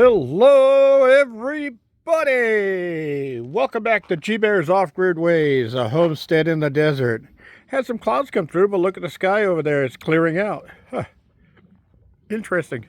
Hello, everybody. Welcome back to G-Bear's Off-Grid Ways, a homestead in the desert. Had some clouds come through, but look at the sky over there. It's clearing out. Huh. Interesting.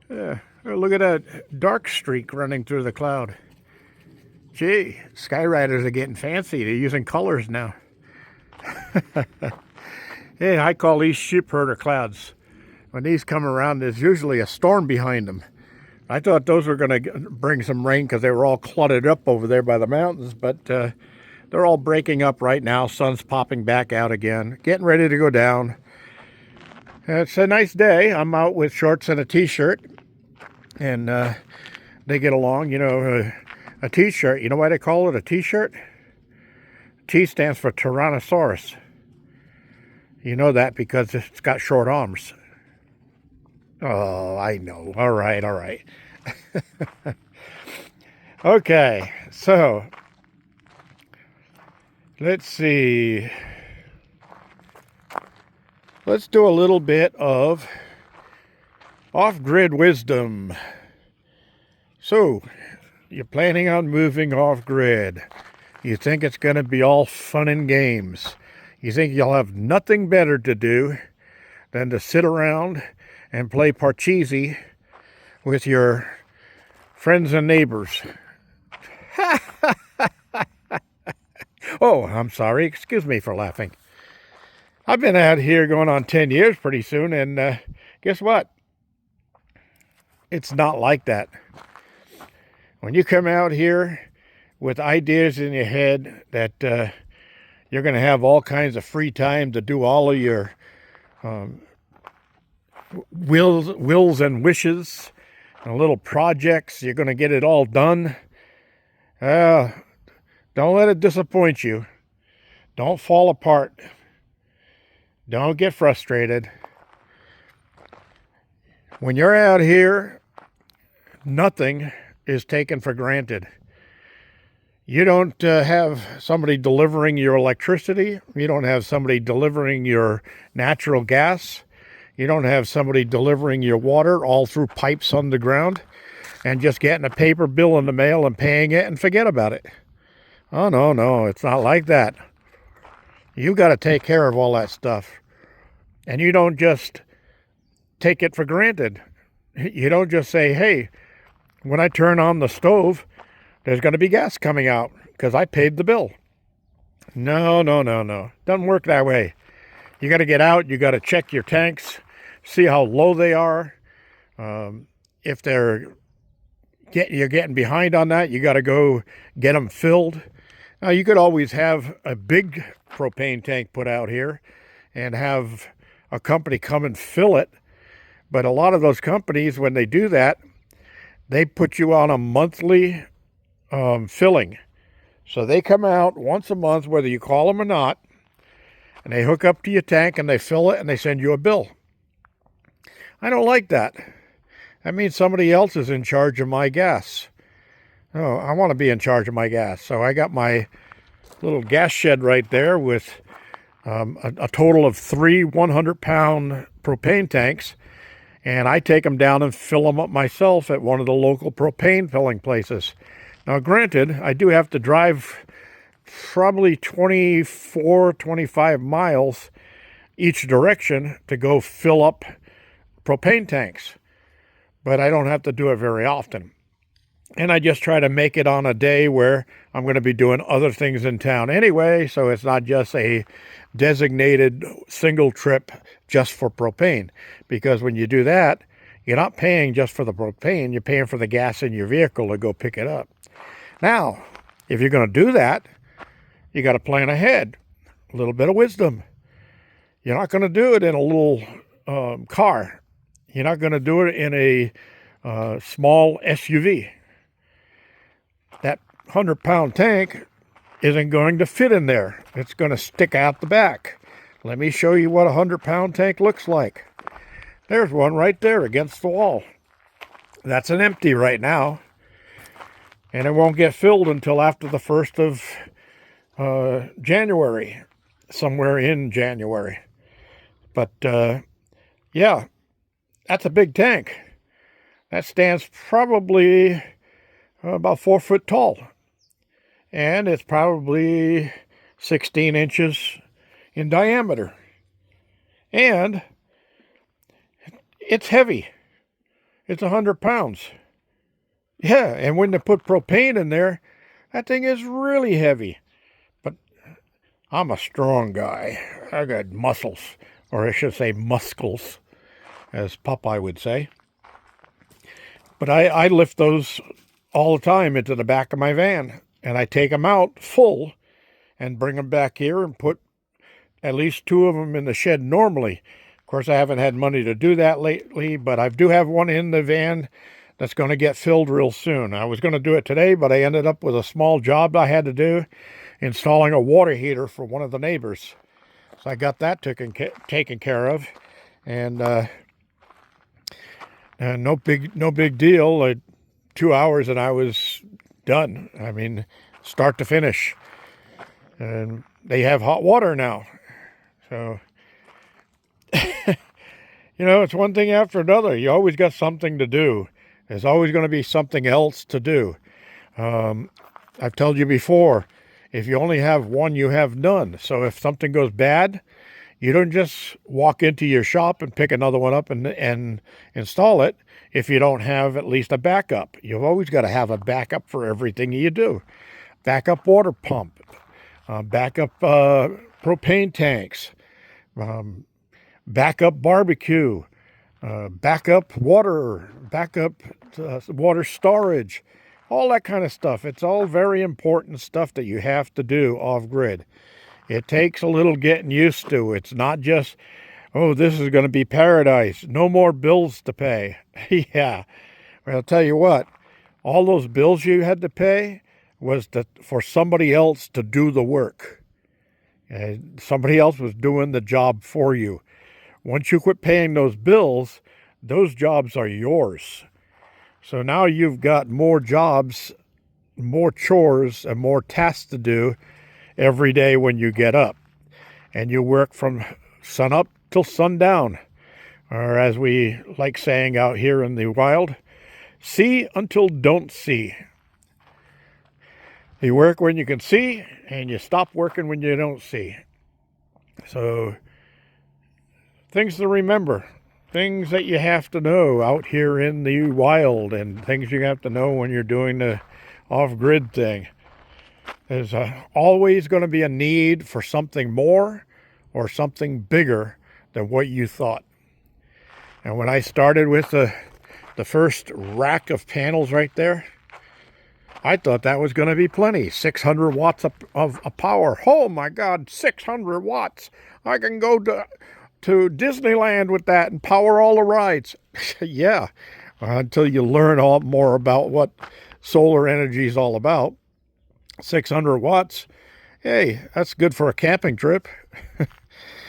Yeah. Look at that dark streak running through the cloud. Gee, Skyriders are getting fancy. They're using colors now. Hey, I call these sheep herder clouds. When these come around, there's usually a storm behind them. I thought those were going to bring some rain because they were all cluttered up over there by the mountains, but they're all breaking up right now. Sun's popping back out again, getting ready to go down. It's a nice day. I'm out with shorts and a t-shirt, and they get along. You know, a t-shirt, you know why they call it a t-shirt? T stands for Tyrannosaurus. You know that because it's got short arms. Oh, I know. All right, all right. Okay, so let's see. Let's do a little bit of off-grid wisdom. So, you're planning on moving off-grid. You think it's going to be all fun and games. You think you'll have nothing better to do than to sit around and play Parcheesi with your friends and neighbors. Oh, I'm sorry. Excuse me for laughing. I've been out here going on 10 years pretty soon, and guess what? It's not like that. When you come out here with ideas in your head that you're going to have all kinds of free time to do all of your wills and wishes and little projects, you're going to get it all done. Don't let it disappoint you. Don't fall apart. Don't get frustrated. When you're out here, nothing is taken for granted. You don't have somebody delivering your electricity. You don't have somebody delivering your natural gas. You don't have somebody delivering your water all through pipes underground and just getting a paper bill in the mail and paying it and forget about it. Oh, no, it's not like that. You got to take care of all that stuff. And you don't just take it for granted. You don't just say, hey, when I turn on the stove, there's going to be gas coming out because I paid the bill. No. Doesn't work that way. You got to get out. You got to check your tanks, see how low they are. If you're getting behind on that, you got to go get them filled. Now, you could always have a big propane tank put out here and have a company come and fill it. But a lot of those companies, when they do that, they put you on a monthly filling. So they come out once a month, whether you call them or not, and they hook up to your tank and they fill it and they send you a bill. I don't like that. That means somebody else is in charge of my gas. Oh, I want to be in charge of my gas. So I got my little gas shed right there with a total of 3 100-pound propane tanks. And I take them down and fill them up myself at one of the local propane filling places. Now, granted, I do have to drive probably 24, 25 miles each direction to go fill up propane tanks. But I don't have to do it very often. And I just try to make it on a day where I'm going to be doing other things in town anyway, so it's not just a designated single trip just for propane. Because when you do that, you're not paying just for the propane, you're paying for the gas in your vehicle to go pick it up. Now, if you're going to do that, you got to plan ahead. A little bit of wisdom. You're not going to do it in a little car. You're not going to do it in a small SUV. That 100-pound tank isn't going to fit in there. It's going to stick out the back. Let me show you what a 100-pound tank looks like. There's one right there against the wall. That's an empty right now. And it won't get filled until after the 1st of January, somewhere in January. But, yeah, that's a big tank. That stand's probably about 4 foot tall, and it's probably 16 inches in diameter. And it's heavy. It's 100 pounds. Yeah, and when they put propane in there, that thing is really heavy. But I'm a strong guy. I got muscles, or I should say muscles, as Popeye would say. But I lift those all the time into the back of my van, and I take them out full and bring them back here and put at least 2 of them in the shed normally. Of course, I haven't had money to do that lately, but I do have one in the van that's going to get filled real soon. I was going to do it today, but I ended up with a small job I had to do, installing a water heater for one of the neighbors. So I got that taken care of, and no big deal. 2 hours and I was done. I mean, start to finish. And they have hot water now. So, it's one thing after another. You always got something to do. There's always going to be something else to do. I've told you before, if you only have one, you have none. So if something goes bad, you don't just walk into your shop and pick another one up and install it if you don't have at least a backup. You've always got to have a backup for everything you do. Backup water pump, backup propane tanks, backup barbecue, backup water storage, all that kind of stuff. It's all very important stuff that you have to do off-grid. It takes a little getting used to. It's not just, oh, this is going to be paradise. No more bills to pay. Yeah. Well, I'll tell you what, all those bills you had to pay was for somebody else to do the work. Somebody else was doing the job for you. Once you quit paying those bills, those jobs are yours. So now you've got more jobs, more chores, and more tasks to do every day when you get up. And you work from sun up till sundown. Or as we like saying out here in the wild, see until don't see. You work when you can see, and you stop working when you don't see. So, things to remember. Things that you have to know out here in the wild, and things you have to know when you're doing the off-grid thing. There's always going to be a need for something more or something bigger than what you thought. And when I started with the first rack of panels right there, I thought that was going to be plenty. 600 watts of power. Oh my God, 600 watts. I can go to Disneyland with that and power all the rides. Yeah, until you learn more about what solar energy is all about. 600 watts. Hey, that's good for a camping trip.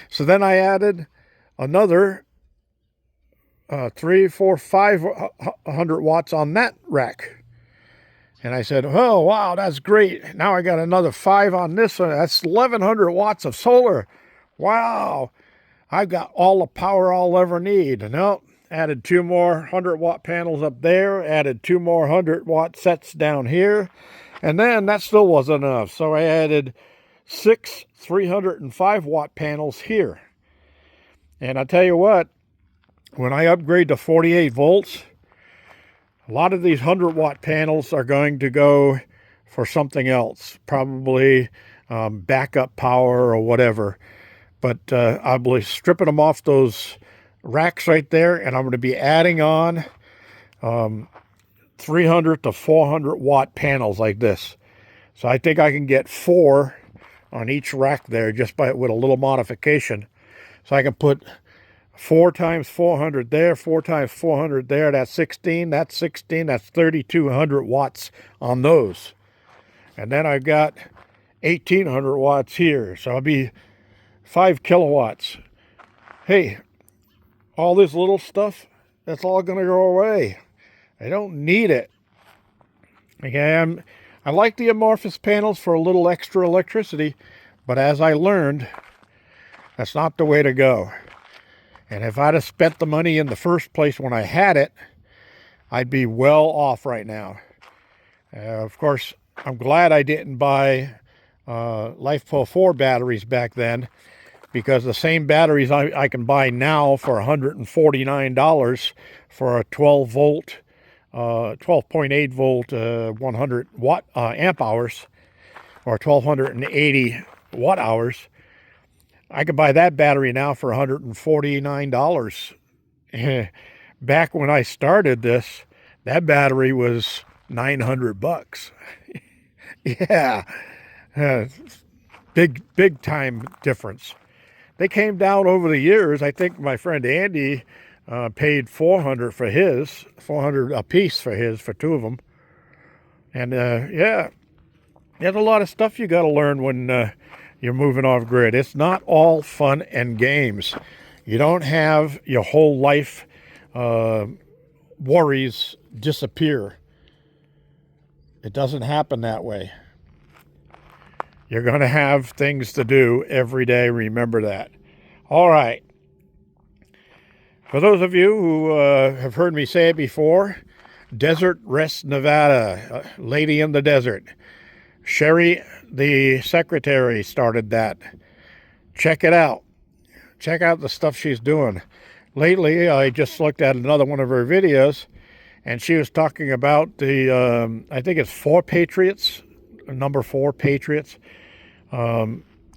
So then I added another 500 watts on that rack. And I said, oh, wow, that's great. Now I got another 5 on this one. That's 1,100 watts of solar. Wow. I've got all the power I'll ever need. No, added 2 more 100-watt panels up there. Added 2 more 100-watt sets down here. And then that still wasn't enough. So I added 6 305-watt panels here. And I tell you what, when I upgrade to 48 volts, a lot of these 100-watt panels are going to go for something else, probably backup power or whatever. But I'll be stripping them off those racks right there, and I'm going to be adding on 300 to 400-watt panels like this. So I think I can get 4 on each rack there just with a little modification. So I can put 4 times 400 there, 4 times 400 there. That's 16. That's 16. That's 3,200 watts on those. And then I've got 1,800 watts here. So I'll be 5 kilowatts. Hey, all this little stuff, that's all going to go away. I don't need it. Okay, I like the amorphous panels for a little extra electricity, but as I learned, that's not the way to go. And if I'd have spent the money in the first place when I had it, I'd be well off right now. Of course, I'm glad I didn't buy LifePro 4 batteries back then, because the same batteries I can buy now for $149 for a 12 volt, 12.8 volt, 100 watt amp hours, or 1280 watt hours. I could buy that battery now for $149. Back when I started this, that battery was $900. Yeah, big time difference. They came down over the years. I think my friend Andy paid $400 for his, $400 a piece for his, for two of them. And yeah, there's a lot of stuff you got to learn when you're moving off grid. It's not all fun and games. You don't have your whole life worries disappear. It doesn't happen that way. You're going to have things to do every day. Remember that. All right. For those of you who have heard me say it before, Desert Rest Nevada, Lady in the Desert. Sherry, the secretary, started that. Check it out. Check out the stuff she's doing. Lately, I just looked at another one of her videos, and she was talking about the, I think it's 4 Patriots, number 4 Patriots.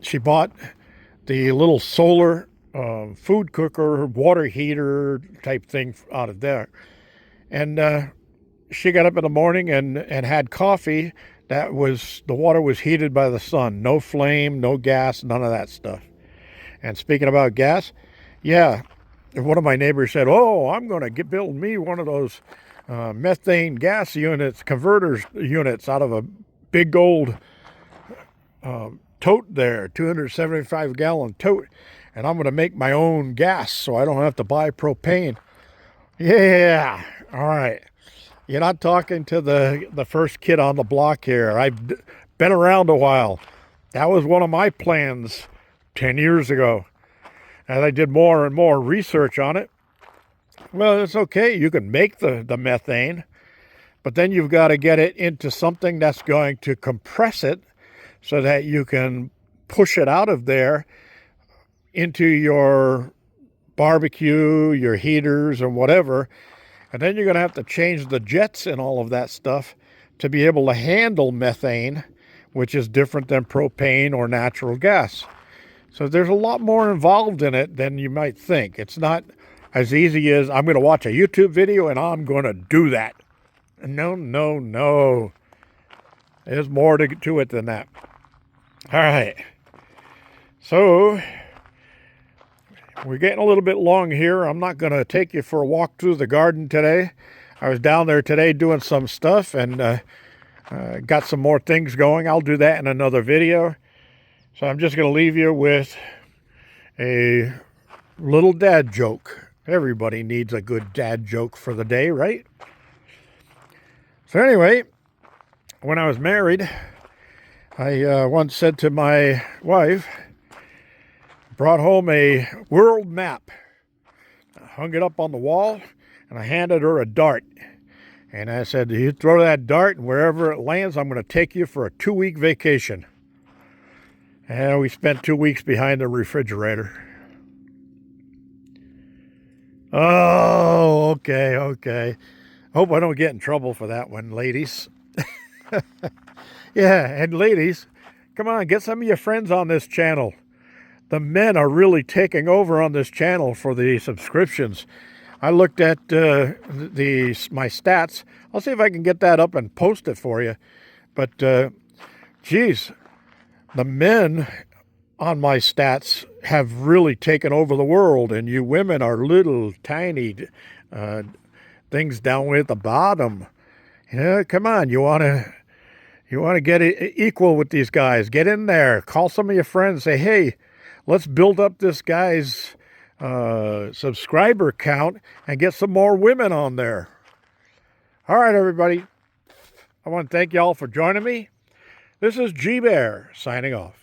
She bought the little solar food cooker, water heater type thing out of there. And she got up in the morning and had coffee. That was, the water was heated by the sun. No flame, no gas, none of that stuff. And speaking about gas, yeah, one of my neighbors said, oh, I'm going to build me one of those methane gas units, converters units out of a big old tote there, 275-gallon tote. And I'm going to make my own gas so I don't have to buy propane. Yeah, all right. You're not talking to the first kid on the block here. I've been around a while. That was one of my plans 10 years ago. As I did more and more research on it, well, it's okay. You can make the methane, but then you've got to get it into something that's going to compress it so that you can push it out of there into your barbecue, your heaters, or whatever. And then you're going to have to change the jets and all of that stuff to be able to handle methane, which is different than propane or natural gas. So there's a lot more involved in it than you might think. It's not as easy as I'm going to watch a YouTube video and I'm going to do that. No, no, no. There's more to it than that. All right. So we're getting a little bit long here. I'm not going to take you for a walk through the garden today. I was down there today doing some stuff and got some more things going. I'll do that in another video. So I'm just going to leave you with a little dad joke. Everybody needs a good dad joke for the day, right? So anyway, when I was married, I once said to my wife, brought home a world map. I hung it up on the wall, and I handed her a dart. And I said, you throw that dart, and wherever it lands, I'm going to take you for a 2-week vacation. And we spent 2 weeks behind the refrigerator. Oh, okay. Hope I don't get in trouble for that one, ladies. Yeah, and ladies, come on, get some of your friends on this channel. The men are really taking over on this channel for the subscriptions. I looked at my stats. I'll see if I can get that up and post it for you. But, geez, the men on my stats have really taken over the world, and you women are little tiny things down at the bottom. Yeah, come on, you want to get equal with these guys. Get in there. Call some of your friends. Say, hey, let's build up this guy's subscriber count and get some more women on there. All right, everybody. I want to thank you all for joining me. This is G Bear signing off.